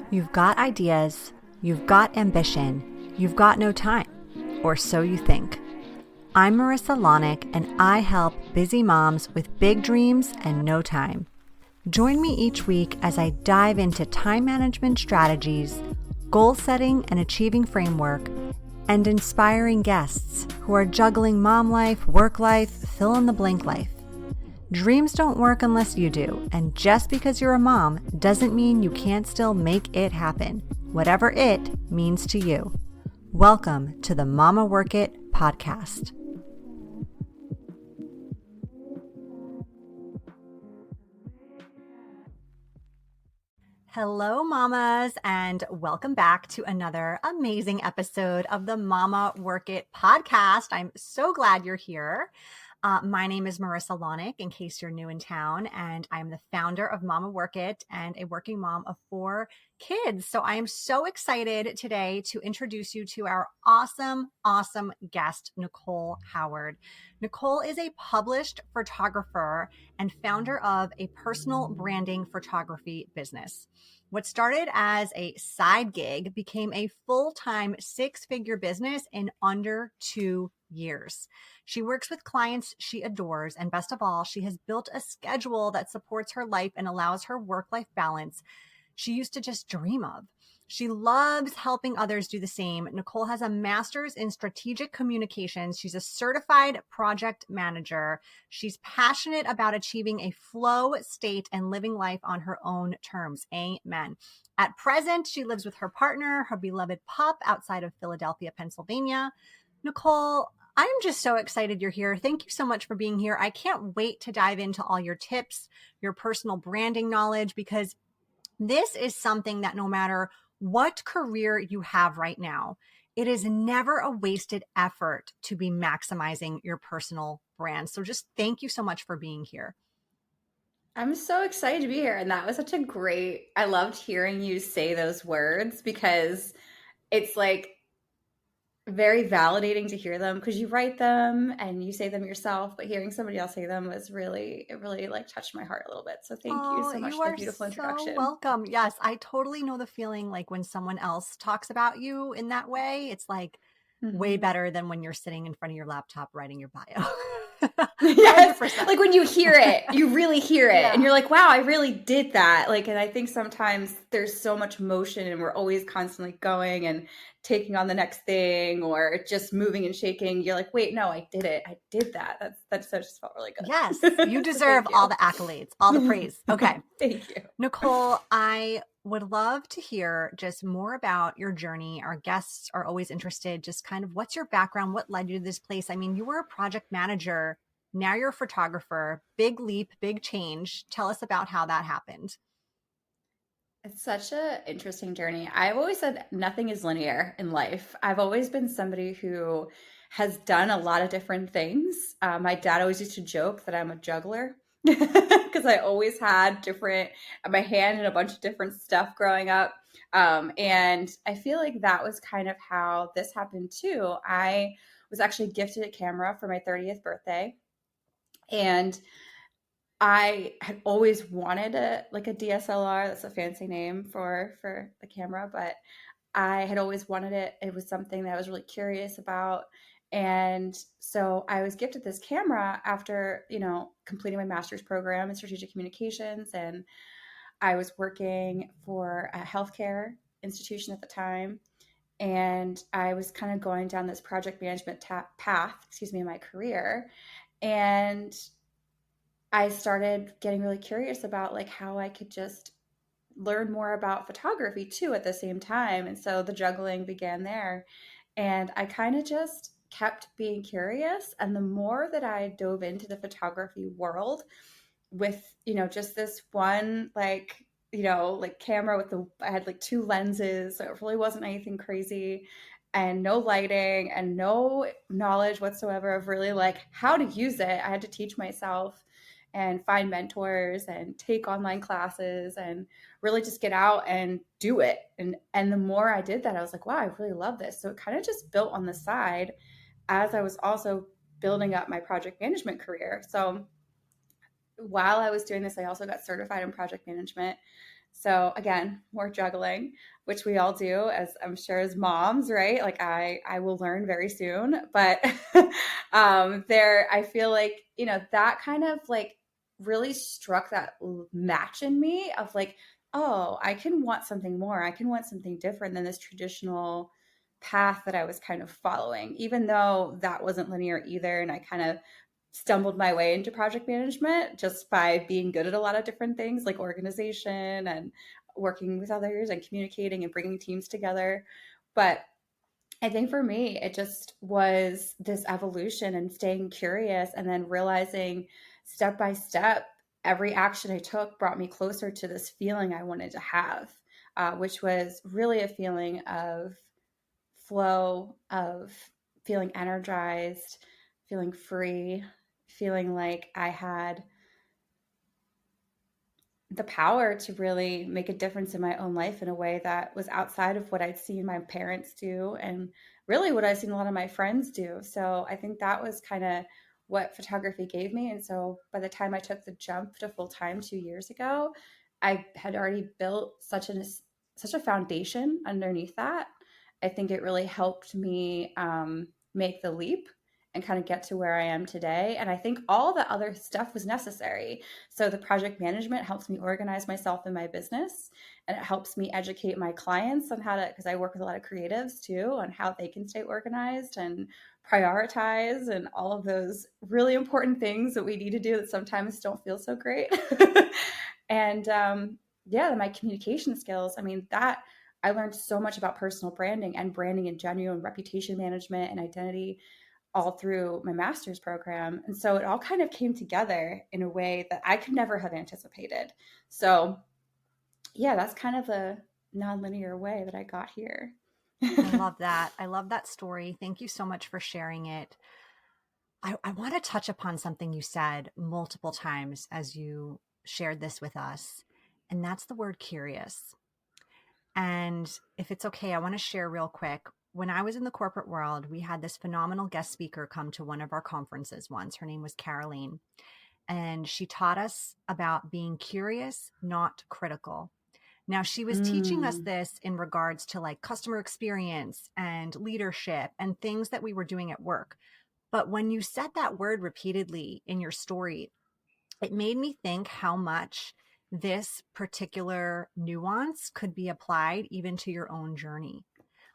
You've got ideas, you've got ambition, you've got no time, or so you think. I'm Marissa Lonick, and I help busy moms with big dreams and no time. Join me each week as I dive into time management strategies, goal setting and achieving framework, and inspiring guests who are juggling mom life, work life, fill in the blank life. Dreams don't work unless you do, and just because you're a mom doesn't mean you can't still make it happen, whatever it means to you. Welcome to the Mama Work It podcast. Hello, mamas, and welcome back to another amazing episode of the Mama Work It podcast. I'm so glad you're here. My name is Marissa Lonick, in case you're new in town, and I'm the founder of Mama Work It and a working mom of 4 kids. So I am so excited today to introduce you to our awesome guest, Nichole Howard. Nichole is a published photographer and founder of a personal branding photography business. What started as a side gig became a full-time 6-figure business in under 2 years. She works with clients she adores, and best of all, she has built a schedule that supports her life and allows her work-life balance she used to just dream of. She loves helping others do the same. Nichole has a master's in strategic communications. She's a certified project manager. She's passionate about achieving a flow state and living life on her own terms. Amen. At present, she lives with her partner, her beloved pup, outside of Philadelphia, Pennsylvania. Nichole, I'm just so excited you're here. Thank you so much for being here. I can't wait to dive into all your tips, your personal branding knowledge, because this is something that no matter what career you have right now, it is never a wasted effort to be maximizing your personal brand. So just thank you so much for being here. I'm so excited to be here. And that was such a great, I loved hearing you say those words because it's like very validating to hear them because you write them and you say them yourself, but hearing somebody else say them was really, it really like touched my heart a little bit. So thank you so much for the beautiful introduction. Welcome. Yes, I totally know the feeling like when someone else talks about you in that way, it's like way better than when you're sitting in front of your laptop writing your bio. Yes, like when you hear it, you really hear it, Yeah. And you're like, wow, I really did that. Like, and I think sometimes there's so much motion and we're always constantly going and taking on the next thing or just moving and shaking. You're like, wait, no, I did it. I did that. That just felt really good. Yes, you deserve all the accolades, all the praise. Okay. Thank you. Nichole, I would love to hear just more about your journey. Our guests are always interested, just kind of what's your background? What led you to this place? I mean, you were a project manager. Now you're a photographer. Big leap, big change. Tell us about how that happened. It's such an interesting journey. I've always said nothing is linear in life. I've always been somebody who has done a lot of different things. My dad always used to joke that I'm a juggler because I always had my hand in a bunch of different stuff growing up. And I feel like that was kind of how this happened too. I was actually gifted a camera for my 30th birthday. And I had always wanted a DSLR. That's a fancy name for the camera, but I had always wanted it. It was something that I was really curious about. And so I was gifted this camera after, completing my master's program in strategic communications. And I was working for a healthcare institution at the time. And I was kind of going down this project management path, in my career. And I started getting really curious about like how I could just learn more about photography too at the same time. And so the juggling began there. And I kind of just kept being curious. And the more that I dove into the photography world with, just this one, camera I had like 2 lenses. So it really wasn't anything crazy and no lighting and no knowledge whatsoever of really like how to use it. I had to teach myself and find mentors and take online classes and really just get out and do it. And the more I did that, I was like, wow, I really love this. So it kind of just built on the side as I was also building up my project management career. So while I was doing this, I also got certified in project management. So again, more juggling, which we all do, as I'm sure as moms, right? Like I will learn very soon, but there, I feel like, that kind of like really struck that match in me of like, oh, I can want something more. I can want something different than this traditional path that I was kind of following, even though that wasn't linear either. And I kind of stumbled my way into project management just by being good at a lot of different things like organization and working with others and communicating and bringing teams together. But I think for me, it just was this evolution and staying curious and then realizing step by step, every action I took brought me closer to this feeling I wanted to have, which was really a feeling of flow, of feeling energized, feeling free, feeling like I had the power to really make a difference in my own life in a way that was outside of what I'd seen my parents do and really what I've seen a lot of my friends do. So I think that was kind of what photography gave me. And so by the time I took the jump to full time 2 years ago, I had already built such a foundation underneath that. I think it really helped me make the leap and kind of get to where I am today. And I think all the other stuff was necessary. So the project management helps me organize myself in my business, and it helps me educate my clients on how to, because I work with a lot of creatives too, on how they can stay organized and prioritize and all of those really important things that we need to do that sometimes don't feel so great. And yeah, my communication skills, I mean, that I learned so much about personal branding and branding in general and reputation management and identity all through my master's program. And so it all kind of came together in a way that I could never have anticipated. So yeah, that's kind of the nonlinear way that I got here. I love that. I love that story. Thank you so much for sharing it. I want to touch upon something you said multiple times as you shared this with us, and that's the word curious. And if it's okay, I want to share real quick. When I was in the corporate world, we had this phenomenal guest speaker come to one of our conferences once. Her name was Caroline, and she taught us about being curious, not critical. Now, she was teaching us Mm. this in regards to like customer experience and leadership and things that we were doing at work. But when you said that word repeatedly in your story, it made me think how much this particular nuance could be applied even to your own journey.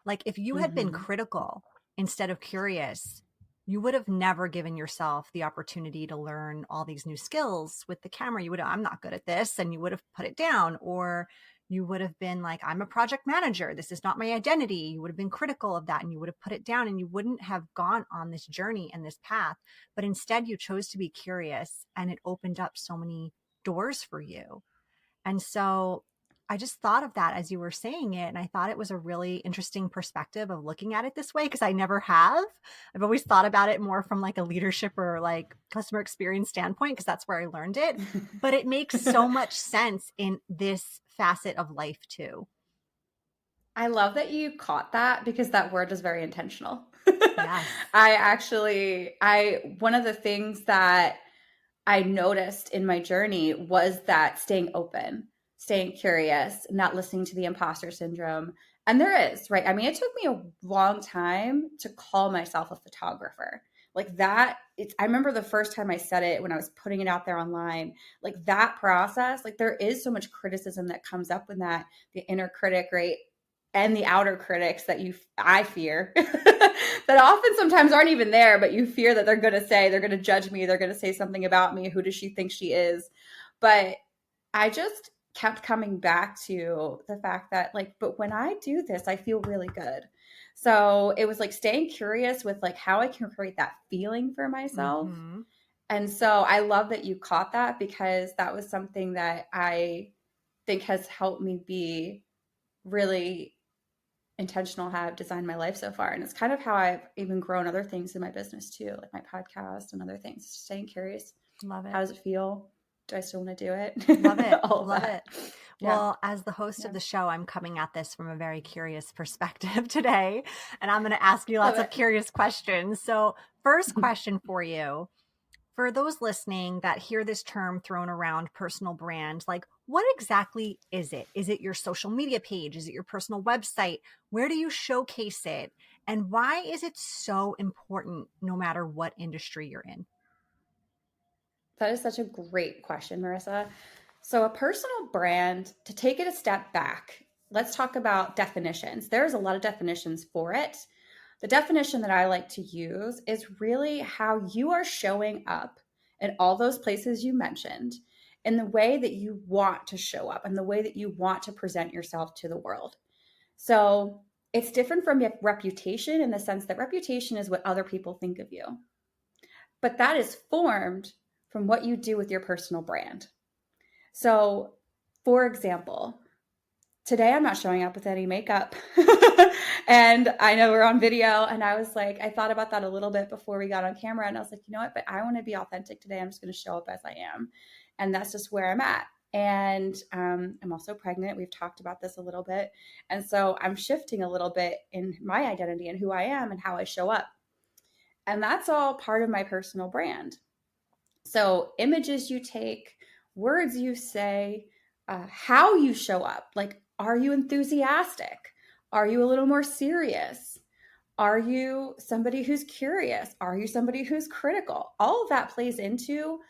Like if you had been Mm-hmm. critical instead of curious, you would have never given yourself the opportunity to learn all these new skills with the camera. You would have, I'm not good at this, and you would have put it down. Or you would have been like, I'm a project manager. This is not my identity. You would have been critical of that and you would have put it down, and you wouldn't have gone on this journey and this path. But instead, you chose to be curious, and it opened up so many doors for you. And so I just thought of that as you were saying it. And I thought it was a really interesting perspective of looking at it this way, because I never have. I've always thought about it more from like a leadership or like customer experience standpoint, because that's where I learned it. But it makes so much sense in this facet of life too. I love that you caught that because that word is very intentional. Yes. One of the things that I noticed in my journey was that staying open, staying curious, not listening to the imposter syndrome. And there is, right? I mean, it took me a long time to call myself a photographer. Like that, I remember the first time I said it when I was putting it out there online, like that process, like there is so much criticism that comes up in that, the inner critic, right? And the outer critics that I fear that often sometimes aren't even there, but you fear that they're going to say, they're going to judge me. They're going to say something about me. Who does she think she is? But I just kept coming back to the fact that like, but when I do this, I feel really good. So it was like staying curious with like how I can create that feeling for myself. Mm-hmm. And so I love that you caught that because that was something that I think has helped me be really intentional how I've designed my life so far. And it's kind of how I've even grown other things in my business too, like my podcast and other things. Staying curious. Love How it. does it feel? Do I still want to do Love it? it. All of Love that. it. Yeah. Well, as the host of Yeah. the show, I'm coming at this from a very curious perspective today, and I'm going to ask you Love lots of it. curious questions. So, first question for you. For those listening that hear this term thrown around, personal brand, like what exactly is it? Is it your social media page? Is it your personal website? Where do you showcase it? And why is it so important no matter what industry you're in? That is such a great question, Marissa. So, a personal brand, to take it a step back, let's talk about definitions. There's a lot of definitions for it. The definition that I like to use is really how you are showing up in all those places you mentioned in the way that you want to show up and the way that you want to present yourself to the world. So, it's different from reputation in the sense that reputation is what other people think of you, but that is formed from what you do with your personal brand. So, for example, today I'm not showing up with any makeup. And I know we're on video, and I was like, I thought about that a little bit before we got on camera, and I was like, you know what, but I want to be authentic today. I'm just going to show up as I am. And that's just where I'm at. And I'm also pregnant. We've talked about this a little bit. And so I'm shifting a little bit in my identity and who I am and how I show up. And that's all part of my personal brand. So images you take, words you say, how you show up. Like, are you enthusiastic? Are you a little more serious? Are you somebody who's curious? Are you somebody who's critical? All of that plays into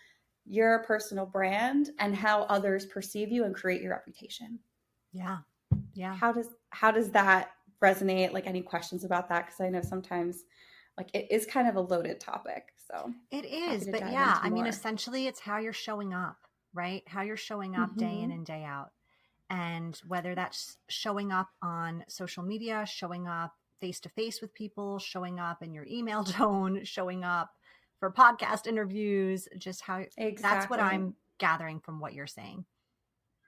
your personal brand and how others perceive you and create your reputation. Yeah. Yeah. How does that resonate? Like, any questions about that? Because I know sometimes like it is kind of a loaded topic. So it is, but yeah, I mean, essentially it's how you're showing up, right? How you're showing up day in and day out. And whether that's showing up on social media, showing up face to face with people, showing up in your email tone, showing up for podcast interviews, just how that's what I'm gathering from what you're saying.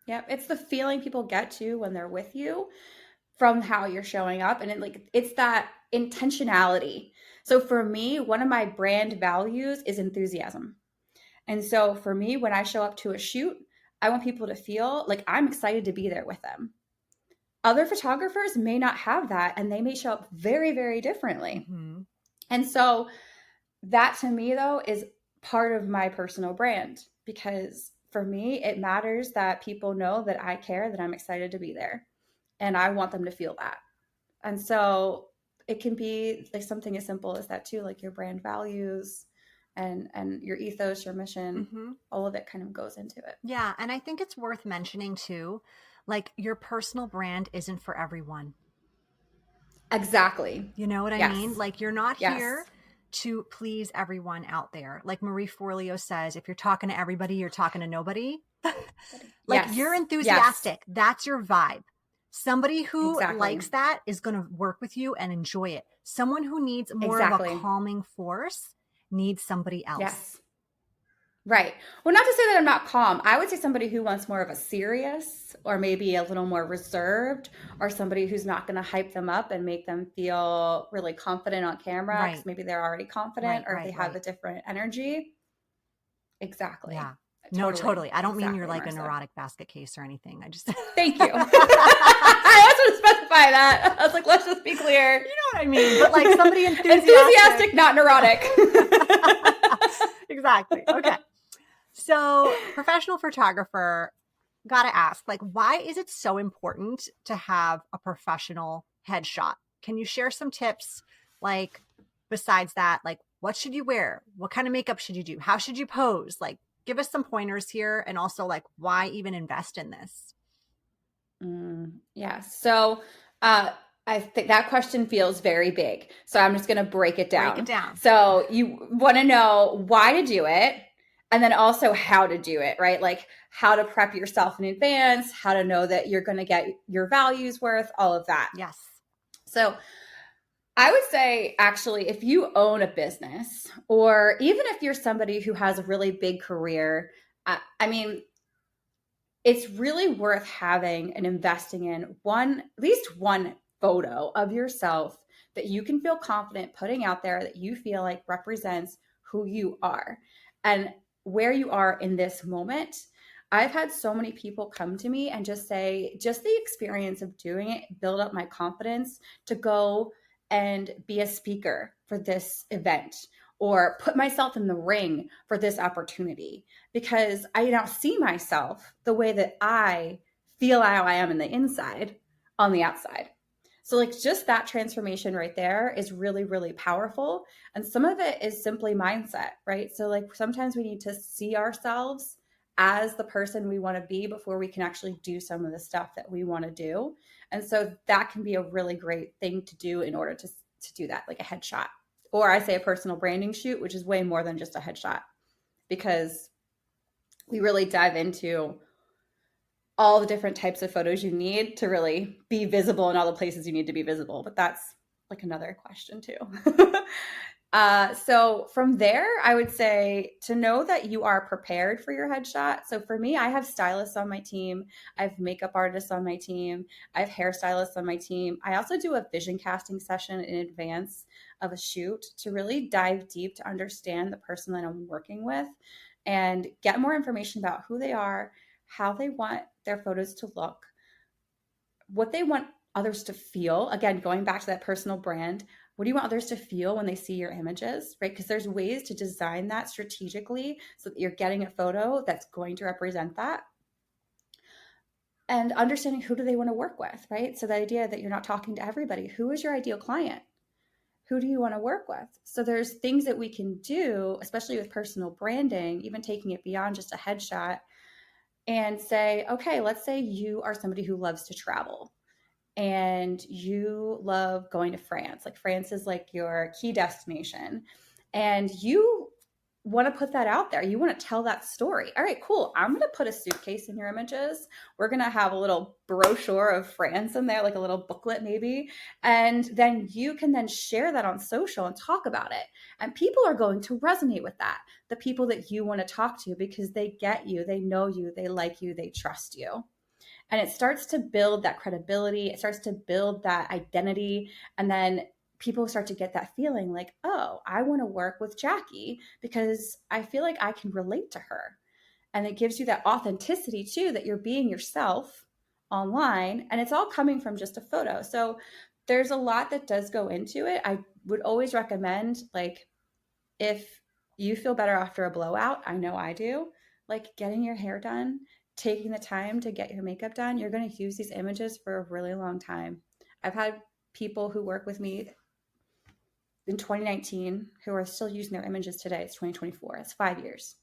Yeah, it's the feeling people get to when they're with you from how you're showing up. And it's that intentionality. So for me, one of my brand values is enthusiasm. And so for me, when I show up to a shoot, I want people to feel like I'm excited to be there with them. Other photographers may not have that, and they may show up very, very differently. Mm-hmm. And so that to me, though, is part of my personal brand, because for me, it matters that people know that I care, that I'm excited to be there, and I want them to feel that. And so it can be like something as simple as that too, like your brand values and your ethos, your mission, mm-hmm. all of it kind of goes into it. Yeah. And I think it's worth mentioning too, like your personal brand isn't for everyone. Exactly. You know what I mean? Like you're not here to please everyone out there. Like Marie Forleo says, if you're talking to everybody, you're talking to nobody. Like you're enthusiastic. That's your vibe. Somebody who likes that is going to work with you and enjoy it. Someone who needs more of a calming force needs somebody else. Yes. Right. Well, not to say that I'm not calm. I would say somebody who wants more of a serious or maybe a little more reserved, or somebody who's not going to hype them up and make them feel really confident on camera because maybe they're already confident or they have a different energy. Exactly. Yeah. No, totally. I don't mean you're like a neurotic basket case or anything. I just thank you. I also want to specify that. I was like, let's just be clear. You know what I mean? But like somebody enthusiastic, not neurotic. Exactly. Okay. So, professional photographer, gotta ask, like, why is it so important to have a professional headshot? Can you share some tips? Like, besides that, like, what should you wear? What kind of makeup should you do? How should you pose? Like, give us some pointers here, and also like why even invest in this? Yeah. So I think that question feels very big. So I'm just going to break it down. So you want to know why to do it, and then also how to do it, right? Like how to prep yourself in advance, how to know that you're going to get your value's worth, all of that. Yes. So I would say, actually, if you own a business, or even if you're somebody who has a really big career, I mean, it's really worth having and investing in at least one photo of yourself that you can feel confident putting out there, that you feel like represents who you are and where you are in this moment. I've had so many people come to me and just say, just the experience of doing it build up my confidence to go and be a speaker for this event, or put myself in the ring for this opportunity because I now see myself the way that I feel how I am in the inside on the outside. So like just that transformation right there is really, really powerful. And some of it is simply mindset, right? So like sometimes we need to see ourselves as the person we want to be before we can actually do some of the stuff that we want to do. And so that can be a really great thing to do in order to do that, like a headshot. Or I say a personal branding shoot, which is way more than just a headshot, because we really dive into all the different types of photos you need to really be visible in all the places you need to be visible. But that's like another question too. So from there, I would say to know that you are prepared for your headshot. So for me, I have stylists on my team. I have makeup artists on my team. I have hairstylists on my team. I also do a vision casting session in advance of a shoot to really dive deep to understand the person that I'm working with and get more information about who they are, how they want their photos to look, what they want others to feel. Again, going back to that personal brand, what do you want others to feel when they see your images, right? Because there's ways to design that strategically so that you're getting a photo that's going to represent that. And understanding who do they want to work with, right? So the idea that you're not talking to everybody. Who is your ideal client? Who do you want to work with? So there's things that we can do, especially with personal branding, even taking it beyond just a headshot, and say, okay, let's say you are somebody who loves to travel and you love going to France. Like France is like your key destination and you want to put that out there. You want to tell that story. All right, cool. I'm going to put a suitcase in your images. We're going to have a little brochure of France in there, like a little booklet maybe. And then you can then share that on social and talk about it. And people are going to resonate with that. The people that you want to talk to because they get you, they know you, they like you, they trust you. And it starts to build that credibility. It starts to build that identity. And then people start to get that feeling like, oh, I want to work with Jackie because I feel like I can relate to her. And it gives you that authenticity too, that you're being yourself online. And it's all coming from just a photo. So there's a lot that does go into it. I would always recommend, like, if you feel better after a blowout, I know I do, like getting your hair done, taking the time to get your makeup done, you're going to use these images for a really long time. I've had people who work with me in 2019 who are still using their images today. It's 2024. It's 5 years.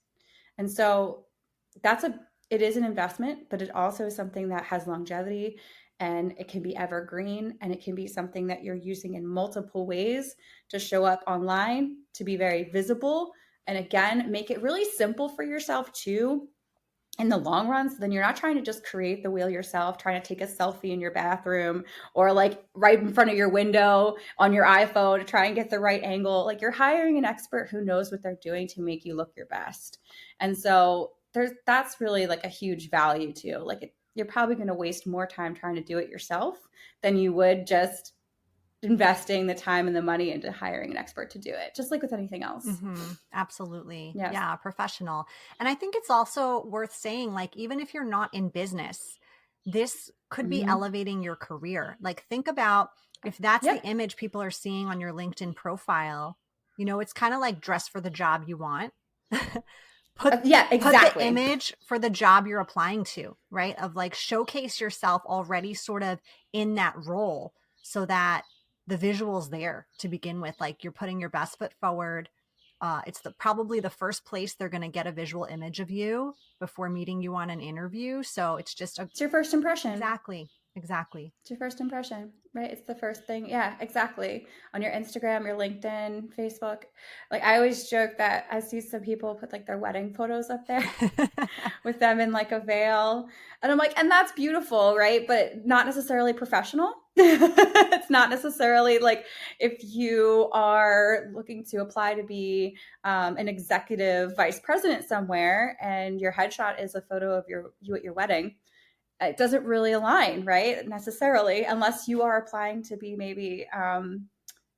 And so it is an investment, but it also is something that has longevity and it can be evergreen and it can be something that you're using in multiple ways to show up online, to be very visible. And again, make it really simple for yourself too in the long run. So then you're not trying to just create the wheel yourself, trying to take a selfie in your bathroom or like right in front of your window on your iPhone to try and get the right angle. Like you're hiring an expert who knows what they're doing to make you look your best. And so that's really like a huge value too. Like you're probably going to waste more time trying to do it yourself than you would just investing the time and the money into hiring an expert to do it, just like with anything else. Mm-hmm. Absolutely. Yes. Yeah. Professional. And I think it's also worth saying, like, even if you're not in business, this could be elevating your career. Like, think about if that's the image people are seeing on your LinkedIn profile, you know, it's kind of like dress for the job you want. Put the image for the job you're applying to, right? Of like showcase yourself already sort of in that role so that the visual's there to begin with. Like you're putting your best foot forward. It's probably the first place they're going to get a visual image of you before meeting you on an interview. So it's your first impression. Exactly. It's your first impression, right? It's the first thing. Yeah, exactly. On your Instagram, your LinkedIn, Facebook. Like I always joke that I see some people put like their wedding photos up there with them in like a veil. And I'm like, and that's beautiful, right? But not necessarily professional. It's not necessarily like if you are looking to apply to be an executive vice president somewhere and your headshot is a photo of you at your wedding. It doesn't really align, right? Necessarily, unless you are applying to be maybe an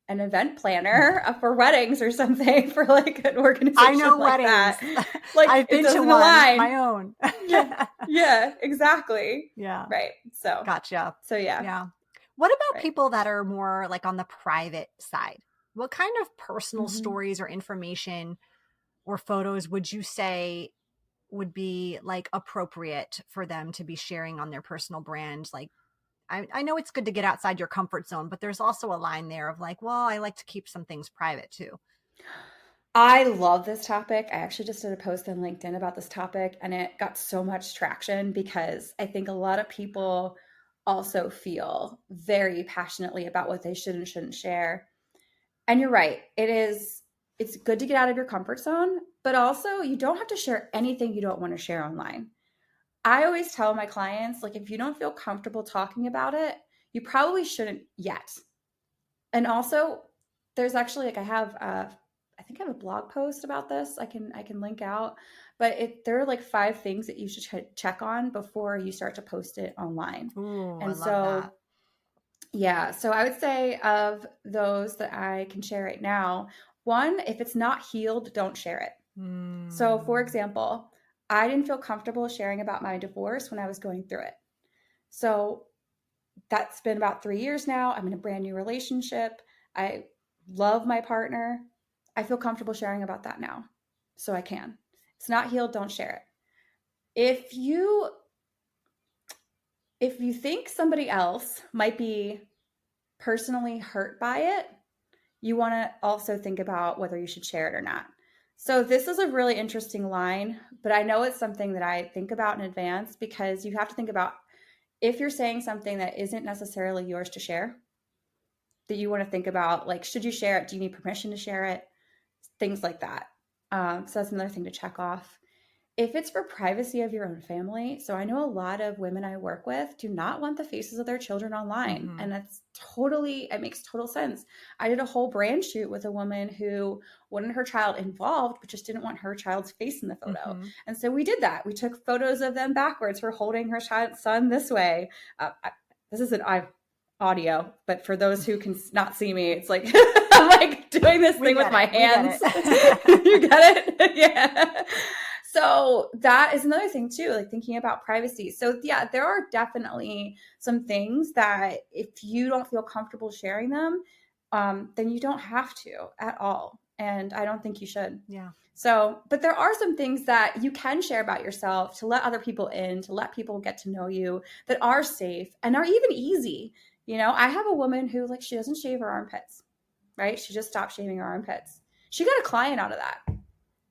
event planner for weddings or something for like an organization. I know like weddings. That. Like I've been to one, my own. Yeah, exactly. Yeah. Right. So gotcha. So yeah. Yeah. What about people that are more like on the private side? What kind of personal Mhm. stories or information or photos would you say would be like appropriate for them to be sharing on their personal brand? Like, I know it's good to get outside your comfort zone, but there's also a line there of like, well, I like to keep some things private too. I love this topic. I actually just did a post on LinkedIn about this topic and it got so much traction because I think a lot of people also feel very passionately about what they should and shouldn't share. And you're right. It's good to get out of your comfort zone, but also you don't have to share anything you don't want to share online. I always tell my clients, like, if you don't feel comfortable talking about it, you probably shouldn't yet. And also, there's actually like I think I have a blog post about this. I can link out, but there are like 5 things that you should check on before you start to post it online. Ooh, I And love that. so yeah, so I would say of those that I can share right now, one, if it's not healed, don't share it. So, for Mm. example, I didn't feel comfortable sharing about my divorce when I was going through it. So, that's been about 3 years now. I'm in a brand new relationship. I love my partner. I feel comfortable sharing about that now. So, I can. It's not healed, don't share it. If you think somebody else might be personally hurt by it, you want to also think about whether you should share it or not. So this is a really interesting line, but I know it's something that I think about in advance because you have to think about if you're saying something that isn't necessarily yours to share, that you want to think about, like, should you share it? Do you need permission to share it? Things like that. So that's another thing to check off. If it's for privacy of your own family, so I know a lot of women I work with do not want the faces of their children online. Mm-hmm. And it makes total sense. I did a whole brand shoot with a woman who wanted her child involved, but just didn't want her child's face in the photo. Mm-hmm. And so we did that. We took photos of them backwards, her holding her son this way. This is an audio, but for those who can not see me, it's like I'm like doing this We thing with get my it. We get hands. it. You get it? Yeah. So that is another thing too, like thinking about privacy. So yeah, there are definitely some things that if you don't feel comfortable sharing them, then you don't have to at all. And I don't think you should. Yeah. So, but there are some things that you can share about yourself to let other people in, to let people get to know you that are safe and are even easy. I have a woman who, like, she doesn't shave her armpits, right? She just stopped shaving her armpits. She got a client out of that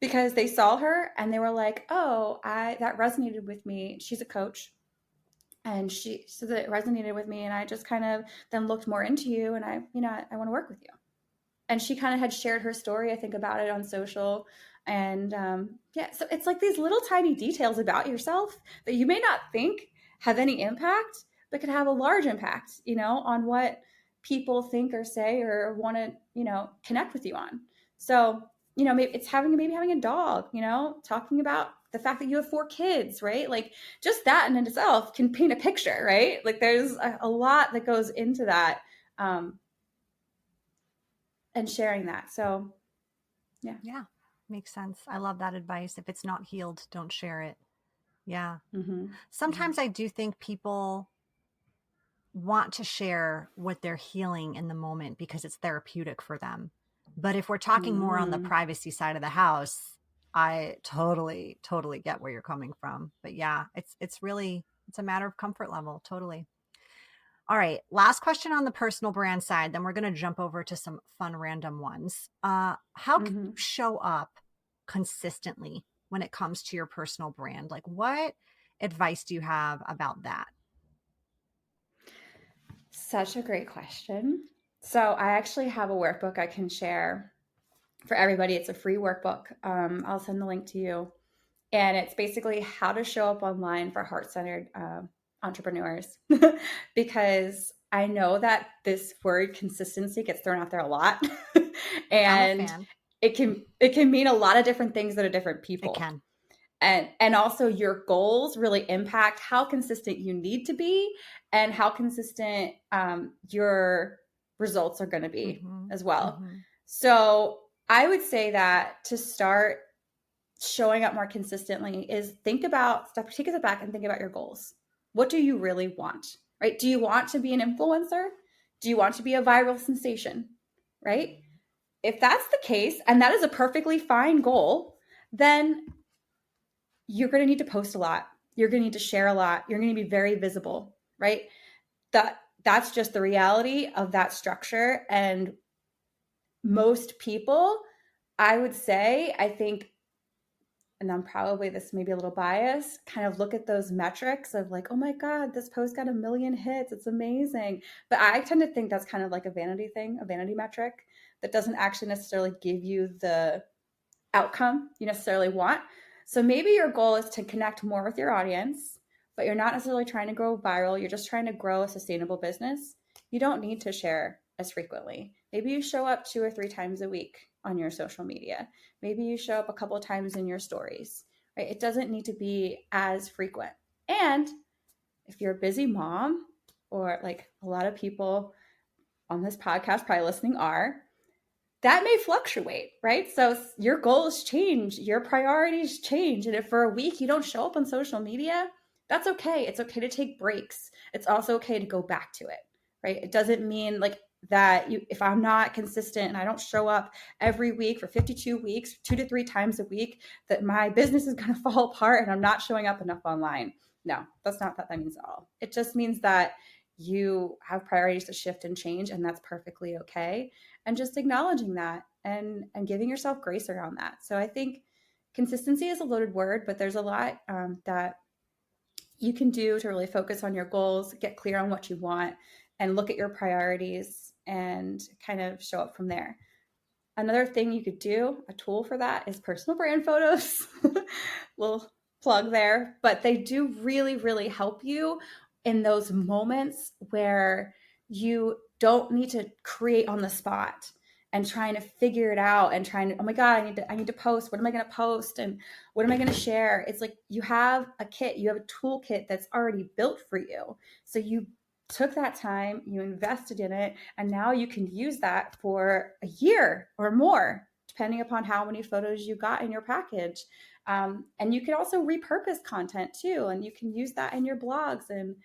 because they saw her and they were like, "Oh, I that resonated with me." She's a coach, and she said that it resonated with me, and I just kind of then looked more into you, and I want to work with you. And she kind of had shared her story, I think, about it on social, and yeah, so it's like these little tiny details about yourself that you may not think have any impact, but could have a large impact, on what people think or say or want to, connect with you on. So maybe it's maybe having a dog, talking about the fact that you have 4 kids, right? Like, just that in itself can paint a picture, right? Like, there's a lot that goes into that, and sharing that. So yeah. Yeah. Makes sense. I love that advice. If it's not healed, don't share it. Yeah. Mm-hmm. Sometimes I do think people want to share what they're healing in the moment because it's therapeutic for them. But if we're talking more on the Mm-hmm. privacy side of the house, I totally, totally get where you're coming from. But yeah, it's a matter of comfort level. Totally. All right. Last question on the personal brand side. Then we're going to jump over to some fun random ones. How can Mm-hmm. you show up consistently when it comes to your personal brand? Like, what advice do you have about that? Such a great question. So I actually have a workbook I can share for everybody. It's a free workbook. I'll send the link to you. And it's basically how to show up online for heart-centered entrepreneurs. Because I know that this word consistency gets thrown out there a lot. I'm a And fan. it can mean a lot of different things to different It people. can. And also your goals really impact how consistent you need to be and how consistent your results are going to be Mm-hmm. as well. Mm-hmm. So I would say that to start showing up more consistently is take a step back and think about your goals. What do you really want, right? Do you want to be an influencer? Do you want to be a viral sensation, right? if that's the case, and that is a perfectly fine goal, then you're going to need to post a lot. You're going to need to share a lot. You're going to be very visible, right? That's just the reality of that structure. And most people, I would say, I think, and I'm probably, this may be a little biased, kind of look at those metrics of like, oh my God, this post got 1 million hits. It's amazing. But I tend to think that's kind of like a vanity thing, a vanity metric that doesn't actually necessarily give you the outcome you necessarily want. So maybe your goal is to connect more with your audience, but you're not necessarily trying to grow viral. You're just trying to grow a sustainable business. You don't need to share as frequently. Maybe you show up 2 or 3 times a week on your social media. Maybe you show up a couple of times in your stories, right? It doesn't need to be as frequent. And if you're a busy mom, or like a lot of people on this podcast probably listening are, that may fluctuate, right? So your goals change, your priorities change. And if for a week you don't show up on social media, that's okay. It's okay to take breaks. It's also okay to go back to it, right? It doesn't mean like that if I'm not consistent and I don't show up every week for 52 weeks, 2 to 3 times a week, that my business is going to fall apart and I'm not showing up enough online. No, that's not what that means at all. It just means that you have priorities to shift and change, and that's perfectly okay. And just acknowledging that and giving yourself grace around that. So I think consistency is a loaded word, but there's a lot that you can do to really focus on your goals, get clear on what you want, and look at your priorities and kind of show up from there. Another thing you could do, a tool for that, is personal brand photos. Little plug there, but they do really, really help you in those moments where you don't need to create on the spot and trying to figure it out and trying to, oh my God, I need to post. What am I going to post? And what am I going to share? It's like you have a kit, you have a toolkit that's already built for you. So you took that time, you invested in it, and now you can use that for a year or more, depending upon how many photos you got in your package. And you can also repurpose content too. And you can use that in your blogs and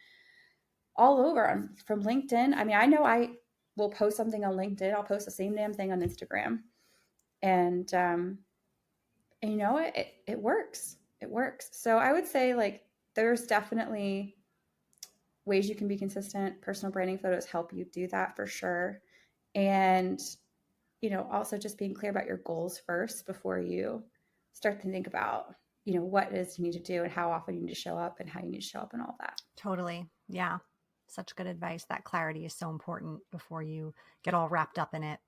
all over from LinkedIn. I mean, I know I will post something on LinkedIn. I'll post the same damn thing on Instagram. And you know, it works. It works. So I would say like, there's definitely ways you can be consistent. Personal branding photos help you do that for sure. And, you know, also just being clear about your goals first before you start to think about, you know, what it is you need to do and how often you need to show up and how you need to show up and all that. Totally. Yeah. Such good advice. That clarity is so important before you get all wrapped up in it.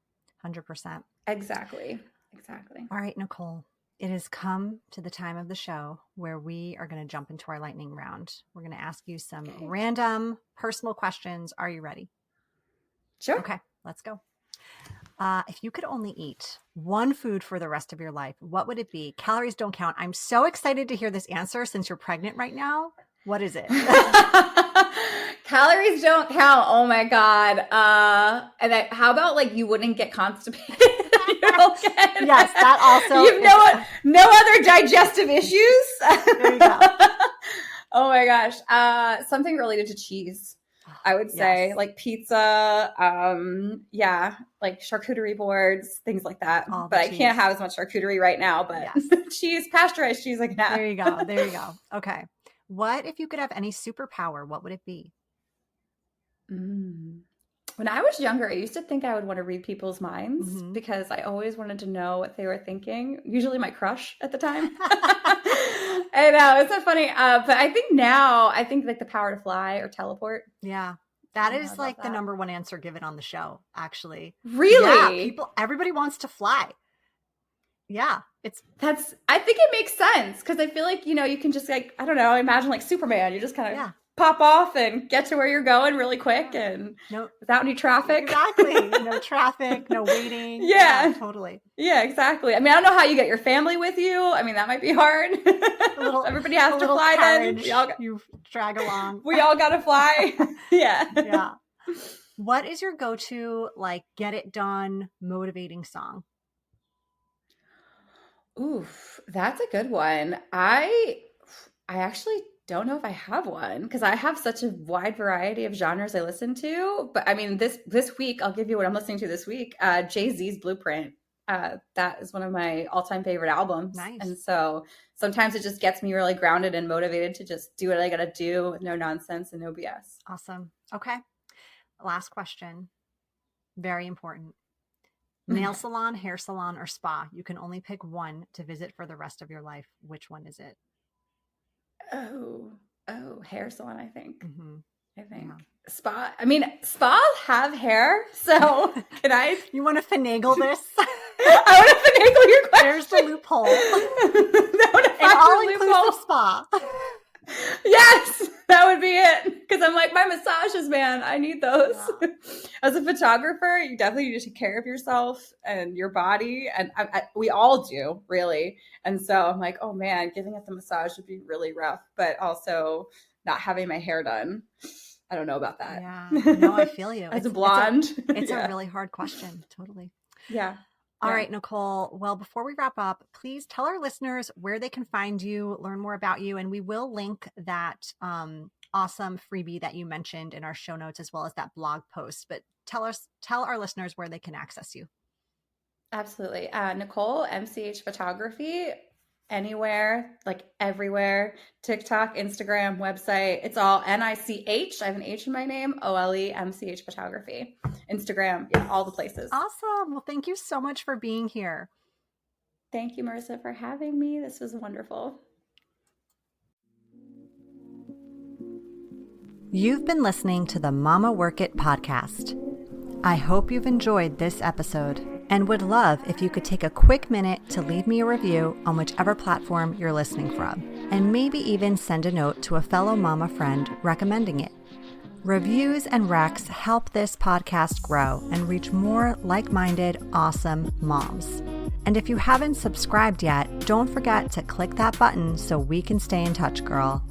100%. Exactly. Exactly. All right, Nichole, it has come to the time of the show where we are going to jump into our lightning round. We're going to ask you some random personal questions. Are you ready? Sure. Okay, let's go. If you could only eat one food for the rest of your life, what would it be? Calories don't count. I'm so excited to hear this answer since you're pregnant right now. What is it? Calories don't count. Oh my God. And how about like you wouldn't get constipated? Yes, that also. You have no other digestive issues. There you go. Oh my gosh. Something related to cheese. I would say Yes. like pizza, yeah, like charcuterie boards, things like that. But I can't have as much charcuterie right now, but yes. Cheese, pasteurized cheese I can have. There you go. There you go. Okay. What if you could have any superpower? What would it be? When I was younger, I used to think I would want to read people's minds because I always wanted to know what they were thinking. Usually my crush at the time. I know, it's so funny. But I think now, like the power to fly or teleport. Yeah. That is like the number one answer given on the show, actually. Really? Yeah, everybody wants to fly. Yeah. I think it makes sense because I feel like, you know, you can just like, I don't know, imagine like Superman. You just kind of pop off and get to where you're going really quick and without any traffic. Exactly. No traffic, no waiting. Yeah, totally. Yeah, exactly. I mean, I don't know how you get your family with you. I mean, that might be hard. Everybody has to fly then. You drag along. We all got to fly. Yeah. Yeah. What is your go-to, like, get it done, motivating song? Oof, that's a good one. I actually don't know if I have one because I have such a wide variety of genres I listen to. But I mean, this week, I'll give you what I'm listening to this week. Jay-Z's Blueprint that is one of my all-time favorite albums. Nice. And so sometimes it just gets me really grounded and motivated to just do what I got to do with no nonsense and no BS. Awesome. Okay. Last question. Very important. Nail salon, hair salon, or spa. You can only pick one to visit for the rest of your life. Which one is it? Oh, hair salon, I think. Mm-hmm. I think. Yeah. Spa. I mean, spas have hair. So can I? You want to finagle this? I want to finagle your question. There's the loophole. An all-inclusive spa. Yes, that would be it. Because I'm like, my massages, man, I need those. Yeah. As a photographer, you definitely need to take care of yourself and your body. And we all do, really. And so I'm like, oh, man, giving it the massage would be really rough. But also not having my hair done. I don't know about that. Yeah. No, I feel you. As a blonde. It's a really hard question. Totally. Yeah. All right, Nichole. Well, before we wrap up, please tell our listeners where they can find you, learn more about you, and we will link that awesome freebie that you mentioned in our show notes, as well as that blog post. But tell our listeners where they can access you. Absolutely. Nichole, MCH Photography, anywhere, like everywhere. TikTok, Instagram, website. It's all NICH. I have an H in my name. OLE, MCH Photography. Instagram, all the places. Awesome. Well, thank you so much for being here. Thank you, Marissa, for having me. This was wonderful. You've been listening to the Mama Work It podcast. I hope you've enjoyed this episode and would love if you could take a quick minute to leave me a review on whichever platform you're listening from, and maybe even send a note to a fellow mama friend recommending it. Reviews and recs help this podcast grow and reach more like-minded, awesome moms. And if you haven't subscribed yet, don't forget to click that button so we can stay in touch, girl.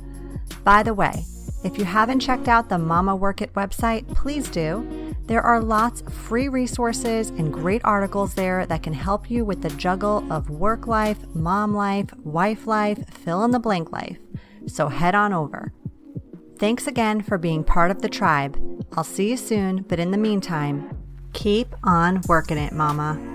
By the way, if you haven't checked out the Mama Work It website, please do. There are lots of free resources and great articles there that can help you with the juggle of work life, mom life, wife life, fill in the blank life. So head on over. Thanks again for being part of the tribe. I'll see you soon, but in the meantime, keep on working it, mama.